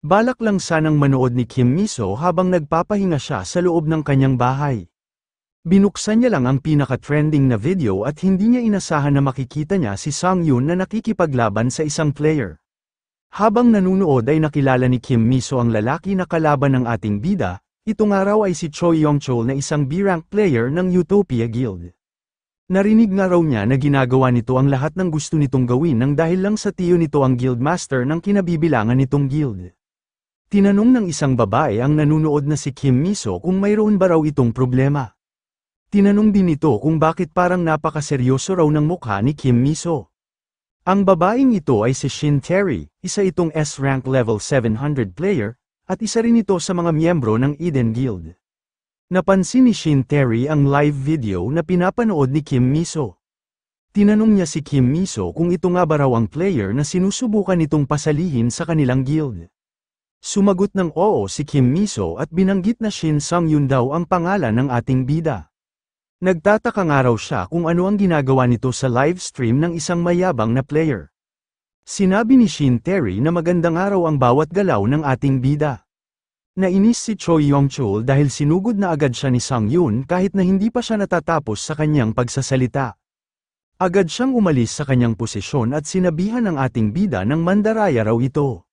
Balak lang sanang manood ni Kim Miso habang nagpapahinga siya sa loob ng kanyang bahay. Binuksan niya lang ang pinaka-trending na video at hindi niya inasahan na makikita niya si Sang Yoon na nakikipaglaban sa isang player. Habang nanunood ay nakilala ni Kim Miso ang lalaki na kalaban ng ating bida, ito nga raw ay si Choi Yong-chol na isang B-rank player ng Utopia Guild. Narinig nga raw niya na ginagawa nito ang lahat ng gusto nitong gawin nang dahil lang sa tiyo nito ang guildmaster ng kinabibilangan nitong guild. Tinanong ng isang babae ang nanunood na si Kim Miso kung mayroon ba raw itong problema. Tinanong din ito kung bakit parang napakaseryoso raw ng mukha ni Kim Miso. Ang babaeng ito ay si Shin Terry, isa itong S-rank level 700 player, at isa rin ito sa mga miyembro ng Eden Guild. Napansin ni Shin Terry ang live video na pinapanood ni Kim Miso. Tinanong niya si Kim Miso kung ito nga ba raw ang player na sinusubukan nitong pasalihin sa kanilang guild. Sumagot ng oo si Kim Miso at binanggit na Shin Sang-yoon daw ang pangalan ng ating bida. Nagtataka nga raw siya kung ano ang ginagawa nito sa live stream ng isang mayabang na player. Sinabi ni Shin Terry na magandang araw ang bawat galaw ng ating bida. Nainis si Choi Yong-chol dahil sinugod na agad siya ni Sang-yoon kahit na hindi pa siya natatapos sa kanyang pagsasalita. Agad siyang umalis sa kanyang posisyon at sinabihan ng ating bida ng mandaraya raw ito.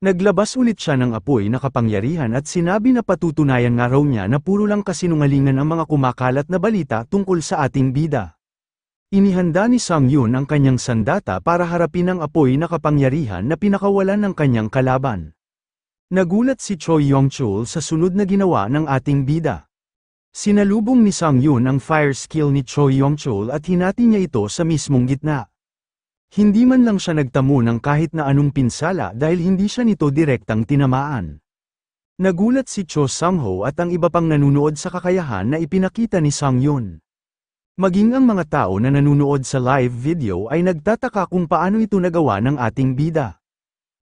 Naglabas ulit siya ng apoy na kapangyarihan at sinabi na patutunayan nga raw niya na puro lang kasinungalingan ang mga kumakalat na balita tungkol sa ating bida. Inihanda ni Sang-yoon ang kanyang sandata para harapin ang apoy na kapangyarihan na pinakawalan ng kanyang kalaban. Nagulat si Choi Yong-chol sa sunod na ginawa ng ating bida. Sinalubong ni Sang-yoon ang fire skill ni Choi Yong-chol at hinati niya ito sa mismong gitna. Hindi man lang siya nagtamo ng kahit na anong pinsala dahil hindi siya nito direktang tinamaan. Nagulat si Cho Sang-ho at ang iba pang nanunood sa kakayahan na ipinakita ni Sang-yoon. Maging ang mga tao na nanunood sa live video ay nagtataka kung paano ito nagawa ng ating bida.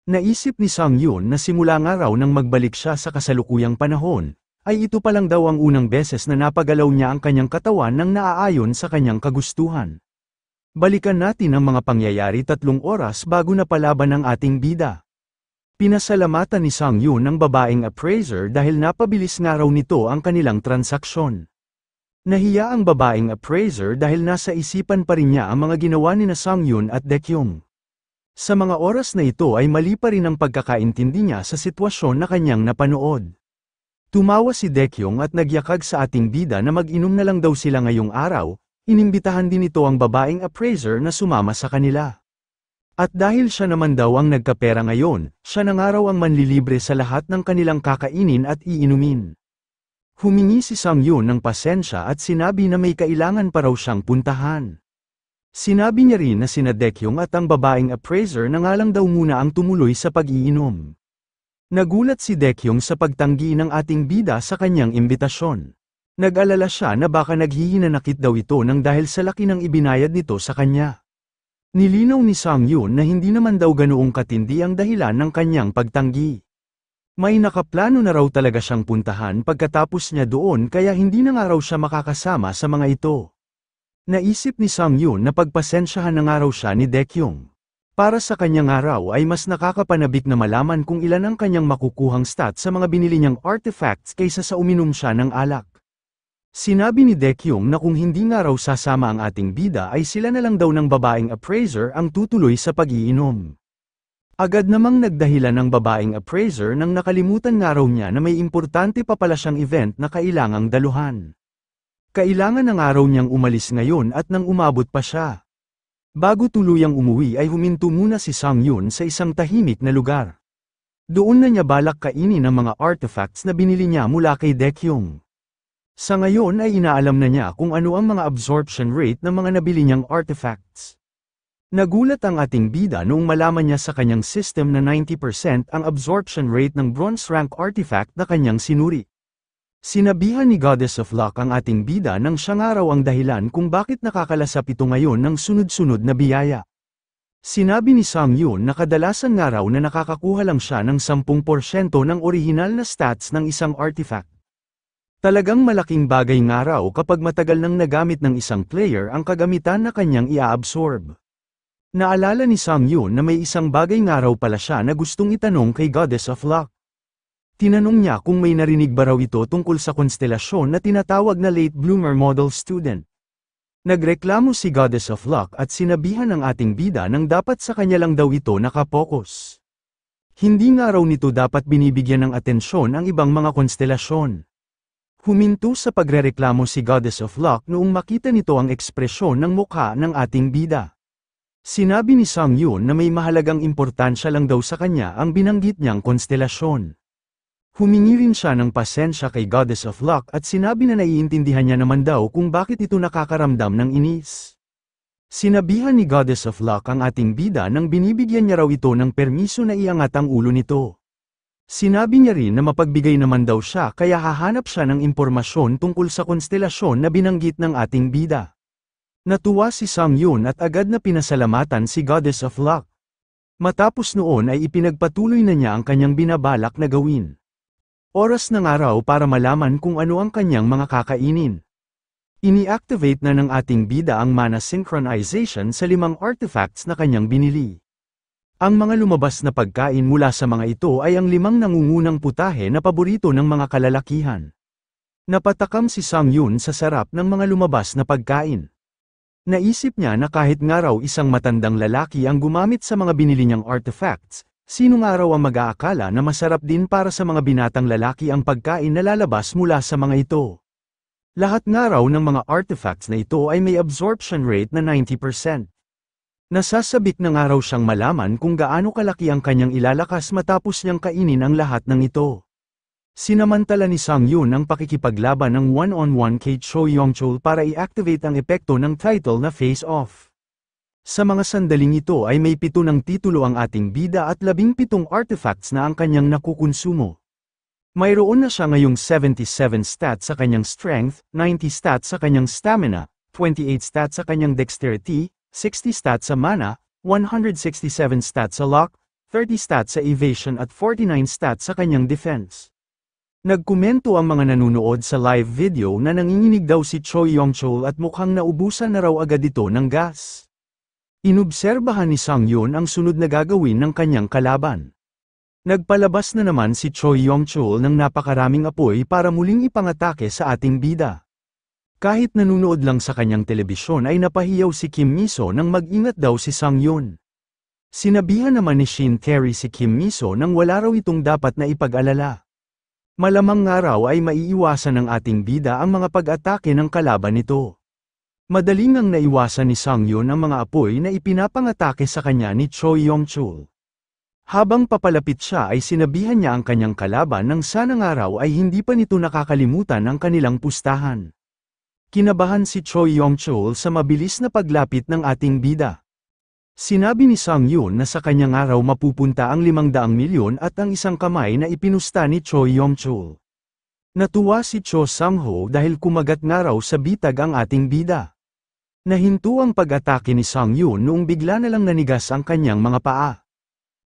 Naisip ni Sang-yoon na simula nga raw nang magbalik siya sa kasalukuyang panahon, ay ito pa lang daw ang unang beses na napagalaw niya ang kanyang katawan nang naaayon sa kanyang kagustuhan. Balikan natin ang mga pangyayari 3 oras bago napalaban ng ating bida. Pinasalamatan ni Sang-yoon ang babaeng appraiser dahil napabilis nga raw nito ang kanilang transaksyon. Nahiya ang babaeng appraiser dahil nasa isipan pa rin niya ang mga ginawa ni Sang-yoon at Daekyung. Sa mga oras na ito ay mali pa rin ang pagkakaintindi niya sa sitwasyon na kanyang napanood. Tumawa si Daekyung at nagyakag sa ating bida na mag-inom na lang daw sila ngayong araw. Inimbitahan din ito ang babaeng appraiser na sumama sa kanila. At dahil siya naman daw ang nagkapera ngayon, siya na nga raw ang manlilibre sa lahat ng kanilang kakainin at iinumin. Humingi si Sang-yoon ng pasensya at sinabi na may kailangan pa raw siyang puntahan. Sinabi niya rin na sina Daekyung at ang babaeng appraiser na nga lang daw muna ang tumuloy sa pag-iinom. Nagulat si Daekyung sa pagtanggi ng ating bida sa kanyang imbitasyon. Nag-alala siya na baka naghihinanakit daw ito nang dahil sa laki ng ibinayad nito sa kanya. Nilinaw ni Sang-yoon na hindi naman daw ganoong katindi ang dahilan ng kanyang pagtanggi. May nakaplano na raw talaga siyang puntahan pagkatapos niya doon kaya hindi na nga raw siya makakasama sa mga ito. Naisip ni Sang-yoon na pagpasensyahan na nga raw siya ni Daekyung. Para sa kanyang araw ay mas nakakapanabik na malaman kung ilan ang kanyang makukuhang stat sa mga binili niyang artifacts kaysa sa uminom siya ng alak. Sinabi ni Daekyung na kung hindi nga raw sasama ang ating bida ay sila na lang daw ng babaeng appraiser ang tutuloy sa pag-iinom. Agad namang nagdahilan ng babaeng appraiser nang nakalimutan nga raw niya na may importante pa pala siyang event na kailangang daluhan. Kailangan na nga raw niyang umalis ngayon at nang umabot pa siya. Bago tuluyang umuwi ay huminto muna si Sang-yoon sa isang tahimik na lugar. Doon na niya balak kainin ang mga artifacts na binili niya mula kay Daekyung. Sa ngayon ay inaalam na niya kung ano ang mga absorption rate ng mga nabili niyang artifacts. Nagulat ang ating bida noong malaman niya sa kanyang system na 90% ang absorption rate ng bronze rank artifact na kanyang sinuri. Sinabihan ni Goddess of Luck ang ating bida nang siya nga raw ang dahilan kung bakit nakakalasap ito ngayon ng sunod-sunod na biyaya. Sinabi ni Sang-yoon na kadalasan nga raw na nakakakuha lang siya ng 10% ng orihinal na stats ng isang artifact. Talagang malaking bagay nga raw kapag matagal nang nagamit ng isang player ang kagamitan na kanyang iaabsorb. Naalala ni Sang Yun na may isang bagay nga raw pala siya na gustong itanong kay Goddess of Luck. Tinanong niya kung may narinig ba raw ito tungkol sa konstelasyon na tinatawag na late bloomer model student. Nagreklamo si Goddess of Luck at sinabihan ng ating bida nang dapat sa kanya lang daw ito nakapokus. Hindi nga raw nito dapat binibigyan ng atensyon ang ibang mga konstelasyon. Huminto sa pagrereklamo si Goddess of Luck noong makita nito ang ekspresyon ng mukha ng ating bida. Sinabi ni Sang Yun na may mahalagang importansya lang daw sa kanya ang binanggit niyang konstelasyon. Humingi rin siya ng pasensya kay Goddess of Luck at sinabi na naiintindihan niya naman daw kung bakit ito nakakaramdam ng inis. Sinabihan ni Goddess of Luck ang ating bida nang binibigyan niya raw ito ng permiso na iangat ang ulo nito. Sinabi niya rin na mapagbigay naman daw siya kaya hahanap siya ng impormasyon tungkol sa konstelasyon na binanggit ng ating bida. Natuwa si Sang Yun at agad na pinasalamatan si Goddess of Luck. Matapos noon ay ipinagpatuloy na niya ang kanyang binabalak na gawin. Oras ng araw para malaman kung ano ang kanyang mga kakainin. Ini-activate na ng ating bida ang mana synchronization sa 5 artifacts na kanyang binili. Ang mga lumabas na pagkain mula sa mga ito ay ang 5 nangungunang putahe na paborito ng mga kalalakihan. Napatakam si Sang Yun sa sarap ng mga lumabas na pagkain. Naisip niya na kahit nga raw isang matandang lalaki ang gumamit sa mga binili niyang artifacts, sino nga raw ang mag-aakala na masarap din para sa mga binatang lalaki ang pagkain na lalabas mula sa mga ito. Lahat nga raw ng mga artifacts na ito ay may absorption rate na 90%. Nasasabik na nga raw siyang malaman kung gaano kalaki ang kanyang ilalakas matapos niyang kainin ang lahat ng ito. Sinamantala ni Sang Yun ang pakikipaglaban ng one-on-one kay Cho Yongchul para i-activate ang epekto ng title na Face Off. Sa mga sandaling ito ay may 7 ng titulo ang ating bida at 17 artifacts na ang kanyang nakukonsumo. Mayroon na siya ngayong 77 stats sa kanyang strength, 90 stats sa kanyang stamina, 28 stats sa kanyang dexterity, 60 stats sa mana, 167 stats sa luck, 30 stats sa evasion at 49 stats sa kanyang defense. Nagkomento ang mga nanunood sa live video na nanginginig daw si Cho Yongchul at mukhang naubusan na raw agad ito ng gas. Inobserbahan ni Sang Yun ang sunod na gagawin ng kanyang kalaban. Nagpalabas na naman si Cho Yongchul ng napakaraming apoy para muling ipangatake sa ating bida. Kahit nanunood lang sa kanyang telebisyon ay napahiyaw si Kim Miso nang mag-ingat daw si Sang Yun. Sinabihan naman ni Shin Terry si Kim Miso nang wala raw itong dapat na ipag-alala. Malamang nga raw ay maiiwasan ng ating bida ang mga pag-atake ng kalaban nito. Madaling ang naiwasan ni Sang Yun ang mga apoy na ipinapangatake sa kanya ni Cho Yongchul. Habang papalapit siya ay sinabihan niya ang kanyang kalaban nang sanang araw ay hindi pa nito nakakalimutan ang kanilang pustahan. Kinabahan si Cho Yongchul sa mabilis na paglapit ng ating bida. Sinabi ni Sang Yun na sa kanyang araw mapupunta ang 500 milyon at ang isang kamay na ipinusta ni Cho Yongchul. Natuwa si Cho Sang-ho dahil kumagat nga raw sa bitag ang ating bida. Nahinto ang pag-atake ni Sang Yun noong bigla na lang nanigas ang kanyang mga paa.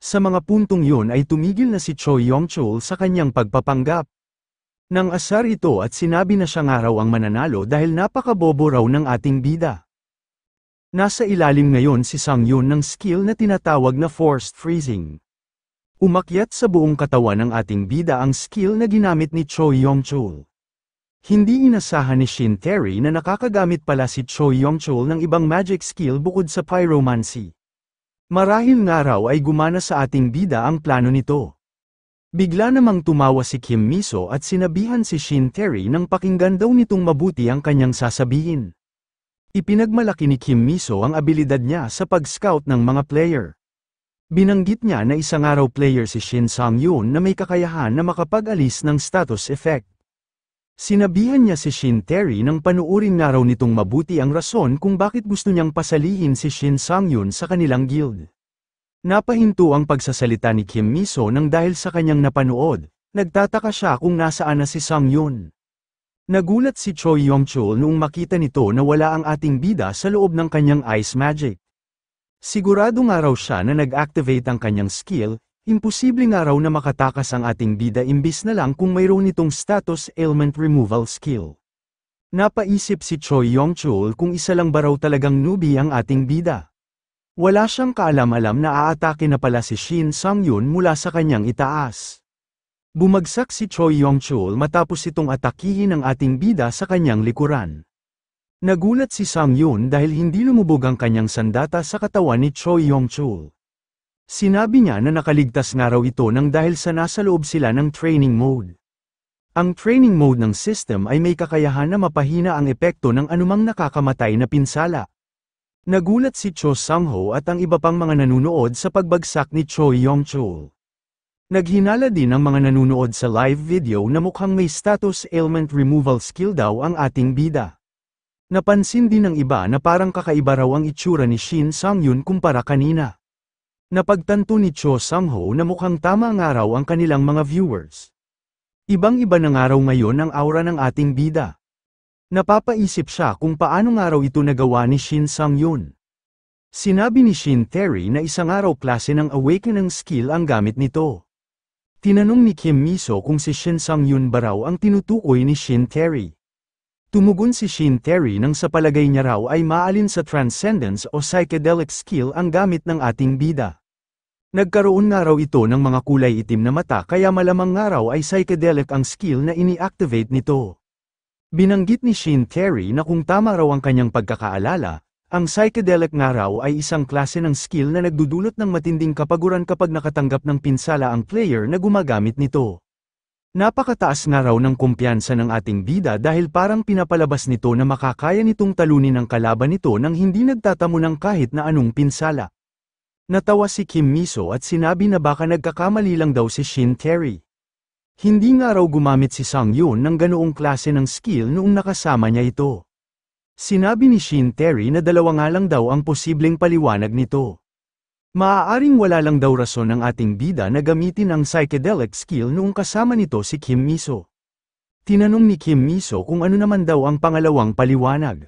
Sa mga puntong yun ay tumigil na si Cho Yongchul sa kanyang pagpapanggap. Nang asar ito at sinabi na siya nga raw ang mananalo dahil napakabobo raw ng ating bida. Nasa ilalim ngayon si Sang Yun ng skill na tinatawag na Forced Freezing. Umakyat sa buong katawan ng ating bida ang skill na ginamit ni Cho Yongchul. Hindi inasahan ni Shin Terry na nakakagamit pala si Cho Yongchul ng ibang magic skill bukod sa pyromancy. Marahil nga raw ay gumana sa ating bida ang plano nito. Bigla namang tumawa si Kim Miso at sinabihan si Shin Terry nang pakinggan daw nitong mabuti ang kanyang sasabihin. Ipinagmalaki ni Kim Miso ang abilidad niya sa pag-scout ng mga player. Binanggit niya na isang araw player si Shin Sang-yun na may kakayahan na makapag-alis ng status effect. Sinabihan niya si Shin Terry nang panuurin nga raw nitong mabuti ang rason kung bakit gusto niyang pasalihin si Shin Sang-yun sa kanilang guild. Napahinto ang pagsasalita ni Kim Miso nang dahil sa kanyang napanood, nagtataka siya kung nasaan na si Sang-yun. Nagulat si Cho Yongchul noong makita nito na wala ang ating bida sa loob ng kanyang ice magic. Sigurado nga raw siya na nag-activate ang kanyang skill, imposible nga raw na makatakas ang ating bida imbis na lang kung mayroon nitong status ailment removal skill. Napaisip si Cho Yongchul kung isa lang ba raw talagang newbie ang ating bida. Wala siyang kaalam-alam na aatake na pala si Shin Sang-yun mula sa kanyang itaas. Bumagsak si Choi Yong-chul matapos itong atakihin ang ating bida sa kanyang likuran. Nagulat si Sang-yun dahil hindi lumubog ang kanyang sandata sa katawan ni Choi Yong-chul. Sinabi niya na nakaligtas nga raw ito nang dahil sa nasa loob sila ng training mode. Ang training mode ng system ay may kakayahan na mapahina ang epekto ng anumang nakakamatay na pinsala. Nagulat si Cho Sang-ho at ang iba pang mga nanunood sa pagbagsak ni Choi Yong-chul. Naghinala din ang mga nanunood sa live video na mukhang may status ailment removal skill daw ang ating bida. Napansin din ng iba na parang kakaiba raw ang itsura ni Shin Sang-yun kumpara kanina. Napagtanto ni Cho Sang-ho na mukhang tama nga raw ang kanilang mga viewers. Ibang-iba na nga raw ngayon ang aura ng ating bida. Napapaisip siya kung paano nga raw ito nagawa ni Shin Sang-yun. Sinabi ni Shin Terry na isang araw klase ng awakening skill ang gamit nito. Tinanong ni Kim Miso kung si Shin Sang-yun ba raw ang tinutukoy ni Shin Terry. Tumugon si Shin Terry nang sa palagay niya raw ay maalin sa transcendence o psychedelic skill ang gamit ng ating bida. Nagkaroon nga raw ito ng mga kulay itim na mata kaya malamang nga raw ay psychedelic ang skill na ini-activate nito. Binanggit ni Shin Terry na kung tama raw ang kanyang pagkakaalala, ang psychedelic nga raw ay isang klase ng skill na nagdudulot ng matinding kapaguran kapag nakatanggap ng pinsala ang player na gumagamit nito. Napakataas nga raw ng kumpiyansa ng ating bida dahil parang pinapalabas nito na makakaya nitong talunin ang kalaban nito nang hindi nagtatamo ng kahit na anong pinsala. Natawa si Kim Miso at sinabi na baka nagkakamali lang daw si Shin Terry. Hindi nga raw gumamit si Sang-yun ng ganoong klase ng skill noong nakasama niya ito. Sinabi ni Shin Terry na dalawa nga lang daw ang posibleng paliwanag nito. Maaaring wala lang daw rason ng ating bida na gamitin ang psychedelic skill noong kasama nito si Kim Miso. Tinanong ni Kim Miso kung ano naman daw ang pangalawang paliwanag.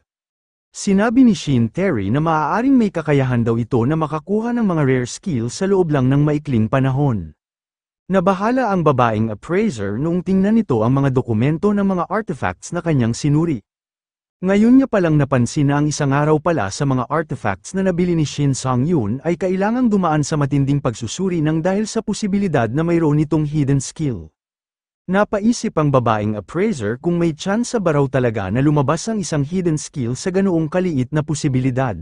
Sinabi ni Shin Terry na maaaring may kakayahan daw ito na makakuha ng mga rare skill sa loob lang ng maikling panahon. Nabahala ang babaeng appraiser noong tingnan nito ang mga dokumento ng mga artifacts na kanyang sinuri. Ngayon niya palang napansin na ang isang araw pala sa mga artifacts na nabili ni Shin Sang-yun ay kailangang dumaan sa matinding pagsusuri nang dahil sa posibilidad na mayroon itong hidden skill. Napaisip ang babaeng appraiser kung may tsansa ba raw talaga na lumabas ang isang hidden skill sa ganoong kaliit na posibilidad.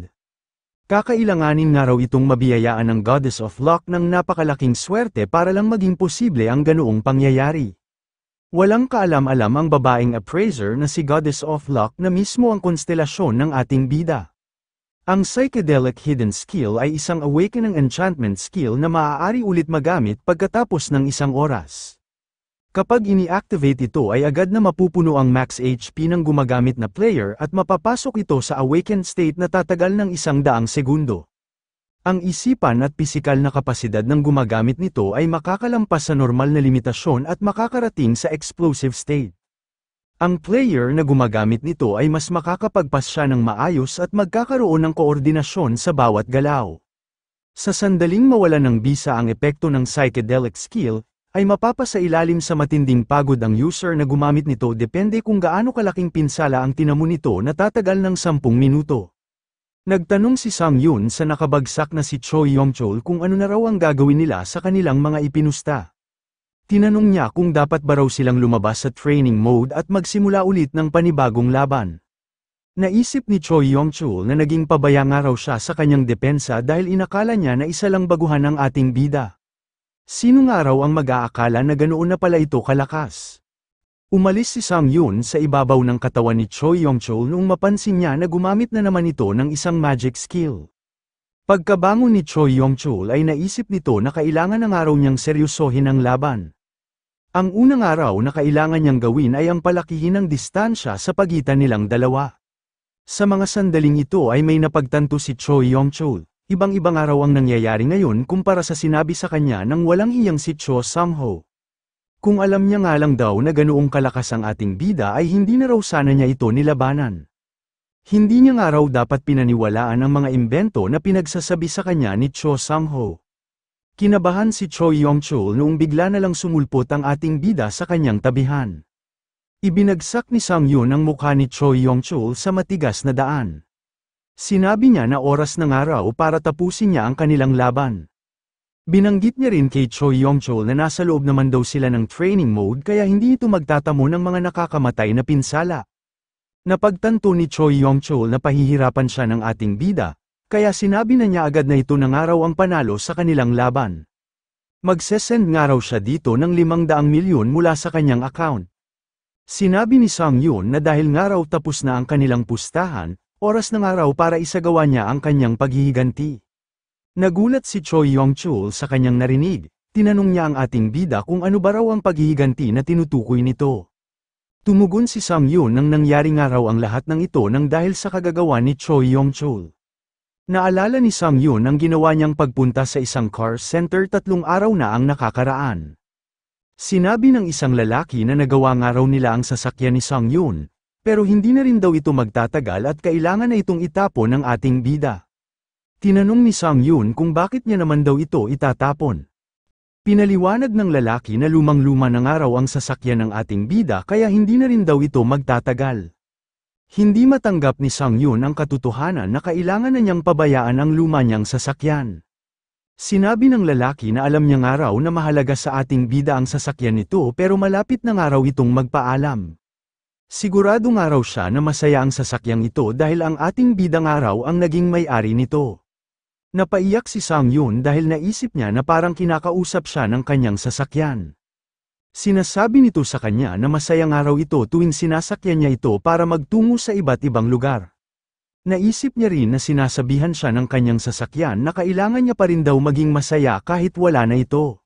Kakailanganin nga raw itong mabiyayaan ng Goddess of Luck ng napakalaking swerte para lang maging posible ang ganoong pangyayari. Walang kaalam-alam ang babaeng appraiser na si Goddess of Luck na mismo ang konstelasyon ng ating bida. Ang psychedelic hidden skill ay isang awakening enchantment skill na maaari ulit magamit pagkatapos ng isang oras. Kapag ini-activate ito ay agad na mapupuno ang max HP ng gumagamit na player at mapapasok ito sa awakened state na tatagal ng 100 segundo. Ang isipan at pisikal na kapasidad ng gumagamit nito ay makakalampas sa normal na limitasyon at makakarating sa explosive state. Ang player na gumagamit nito ay mas makakapagpas siya ng maayos at magkakaroon ng koordinasyon sa bawat galaw. Sa sandaling mawala ng bisa ang epekto ng psychedelic skill, ay mapapasailalim sa matinding pagod ang user na gumamit nito depende kung gaano kalaking pinsala ang tinamo nito na tatagal ng 10 minuto. Nagtanong si Sang-yun sa nakabagsak na si Choi Yong-chul kung ano na raw ang gagawin nila sa kanilang mga ipinusta. Tinanong niya kung dapat ba raw silang lumabas sa training mode at magsimula ulit ng panibagong laban. Naisip ni Choi Yong-chul na naging pabaya nga raw siya sa kanyang depensa dahil inakala niya na isa lang baguhan ang ating bida. Sino nga raw ang mag-aakala na ganoon na pala ito kalakas? Umalis si Sang-yun sa ibabaw ng katawan ni Choi Yong-chul noong mapansin niya na gumamit na naman ito ng isang magic skill. Pagkabangon ni Choi Yong-chul ay naisip nito na kailangan na nga raw niyang seryosohin ang laban. Ang unang araw na kailangan niyang gawin ay ang palakihin ng distansya sa pagitan nilang dalawa. Sa mga sandaling ito ay may napagtanto si Choi Yong-chul. Ibang-ibang araw ang nangyayari ngayon kumpara sa sinabi sa kanya ng walang hiyang si Cho Sang-ho. Kung alam niya nga lang daw na ganoong kalakas ang ating bida ay hindi na raw sana niya ito nilabanan. Hindi niya nga raw dapat pinaniwalaan ang mga imbento na pinagsasabi sa kanya ni Cho Sang-ho. Kinabahan si Choi Yong-chul noong bigla na lang sumulpot ang ating bida sa kanyang tabihan. Ibinagsak ni Sang-yun ang mukha ni Choi Yong-chul sa matigas na daan. Sinabi niya na oras na nga raw para tapusin niya ang kanilang laban. Binanggit niya rin kay Choi Yong-chul na nasa loob naman daw sila ng training mode kaya hindi ito magtatamo ng mga nakakamatay na pinsala. Napagtanto ni Choi Yong-chul na pahihirapan siya ng ating bida, kaya sinabi na niya agad na ito na nga raw ang panalo sa kanilang laban. Magsesend nga raw siya dito ng 500 milyon mula sa kanyang account. Sinabi ni Sang-yoon na dahil nga raw tapos na ang kanilang pustahan, oras na nga raw para isagawa niya ang kanyang paghihiganti. Nagulat si Choi Yong-chul sa kanyang narinig, tinanong niya ang ating bida kung ano ba raw ang paghihiganti na tinutukoy nito. Tumugon si Sang-yoon nang nangyari nga raw ang lahat ng ito nang dahil sa kagagawa ni Choi Yong-chul. Naalala ni Sang-yoon ang ginawa niyang pagpunta sa isang car center 3 araw na ang nakakaraan. Sinabi ng isang lalaki na nagawa nga raw nila ang sasakyan ni Sang-yoon, pero hindi na rin daw ito magtatagal at kailangan na itong itapon ng ating bida. Tinanong ni Sang-yoon kung bakit niya naman daw ito itatapon. Pinaliwanag ng lalaki na lumang-luma na nga raw ang sasakyan ng ating bida kaya hindi na rin daw ito magtatagal. Hindi matanggap ni Sang-yoon ang katotohanan na kailangan na niyang pabayaan ang luma niyang sasakyan. Sinabi ng lalaki na alam niya nga raw na mahalaga sa ating bida ang sasakyan nito pero malapit na nga raw itong magpaalam. Sigurado nga raw siya na masaya ang sasakyang ito dahil ang ating bida nga raw ang naging may-ari nito. Napaiyak si Sang-yoon dahil naisip niya na parang kinakausap siya ng kanyang sasakyan. Sinasabi nito sa kanya na masaya nga raw ito tuwing sinasakyan niya ito para magtungo sa iba't ibang lugar. Naisip niya rin na sinasabihan siya ng kanyang sasakyan na kailangan niya pa rin daw maging masaya kahit wala na ito.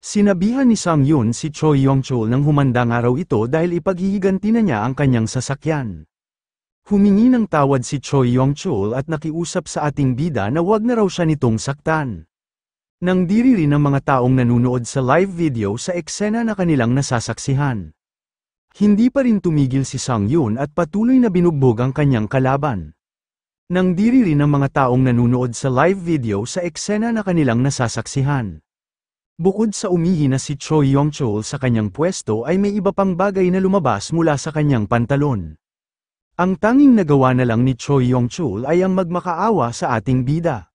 Sinabihan ni Sang-yoon si Choi Yong-chul nang humanda nga raw ito dahil ipaghihiganti na niya ang kanyang sasakyan. Humingi ng tawad si Choi Yong-chul at nakiusap sa ating bida na wag na raw siya nitong saktan. Nang diri rin ang mga taong nanunood sa live video sa eksena na kanilang nasasaksihan. Hindi pa rin tumigil si Sang-yoon at patuloy na binugbog ang kanyang kalaban. Nang diri rin ang mga taong nanunood sa live video sa eksena na kanilang nasasaksihan. Bukod sa umihi na si Choi Yong-chul sa kanyang pwesto ay may iba pang bagay na lumabas mula sa kanyang pantalon. Ang tanging nagawa na lang ni Choi Yong-chul ay ang magmakaawa sa ating bida.